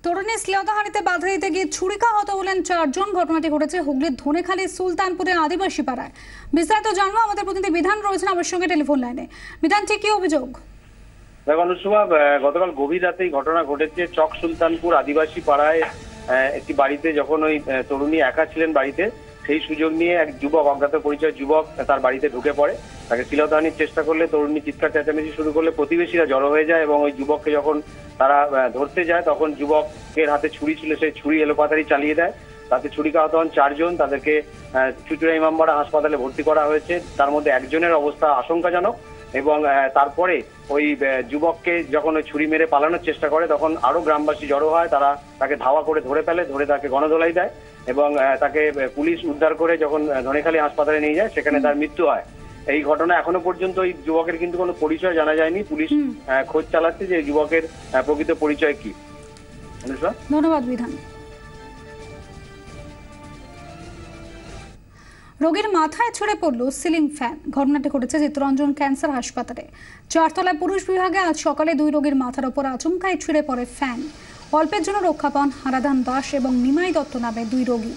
তরুণী শ্লীলতাহানিতে বাধা দিতে গিয়ে ছুরিকাহত হলেন 4 জন। ঘটনাটি ঘটেছে হুগলির ধনেখালী সুলতানপুরের আদিবাসী পাড়ায়। বিস্তারিত জানবো আমাদের প্রতিনিধি বিধান রয়েছেন আমার সঙ্গে টেলিফোন লাইনে। বিধান, ঠিক কি অভিযোগ? অনুষ্মা, গতকাল গভীর রাতে ঘটনা ঘটেছে চক সুলতানপুর আদিবাসী পাড়ায় একটি বাড়িতে। যখন ওই তরুণী একা ছিলেন বাড়িতে, সেই সুযোগ নিয়ে এক যুবক, অজ্ঞাত পরিচয় যুবক তার বাড়িতে ঢুকে পড়ে। তাকে শ্লীলতাহানির চেষ্টা করলে তরুণী চিৎকার চেঁচামেচি শুরু করলে প্রতিবেশীরা জড়ো হয়ে যায় এবং ওই যুবককে যখন তারা ধরতে যায় তখন যুবকের হাতে ছুরি ছিল, সেই ছুরি এলোপাতাড়ি চালিয়ে দেয়। তাতে ছুরিকাহত হন 4 জন। তাদেরকে চুঁচুড়া ইমামবাড়া হাসপাতালে ভর্তি করা হয়েছে। তার মধ্যে একজনের অবস্থা আশঙ্কাজনক এবং তারপরে ওই যুবককে যখন ওই ছুরি মেরে পালানোর চেষ্টা করে তখন আরো গ্রামবাসী জড়ো হয়। তারা তাকে ধাওয়া করে ধরে ফেলে, ধরে তাকে গণধোলাই দেয় এবং তাকে পুলিশ উদ্ধার করে যখন ধনেখালী হাসপাতালে নিয়ে যায় সেখানে তার মৃত্যু হয়। এই ঘটনা এখনো পর্যন্ত ওই যুবকের কিন্তু কোনো পরিচয় জানা যায়নি। পুলিশ খোঁজ চালাচ্ছে যে যুবকের প্রকৃত পরিচয় কি। ধন্যবাদ বিধান। রোগীর মাথায় ছুঁড়ে পড়ল সিলিং ফ্যান। ঘটনাটি ঘটেছে চিত্তরঞ্জন ক্যান্সার হাসপাতালে। 4 তলায় পুরুষ বিভাগে আজ সকালে 2 রোগীর মাথার ওপর আচমকাই ছুঁড়ে পড়ে ফ্যান। অল্পের জন্য রক্ষা পান হারাধান দাস এবং নিমাই দত্ত নামে 2 রোগী।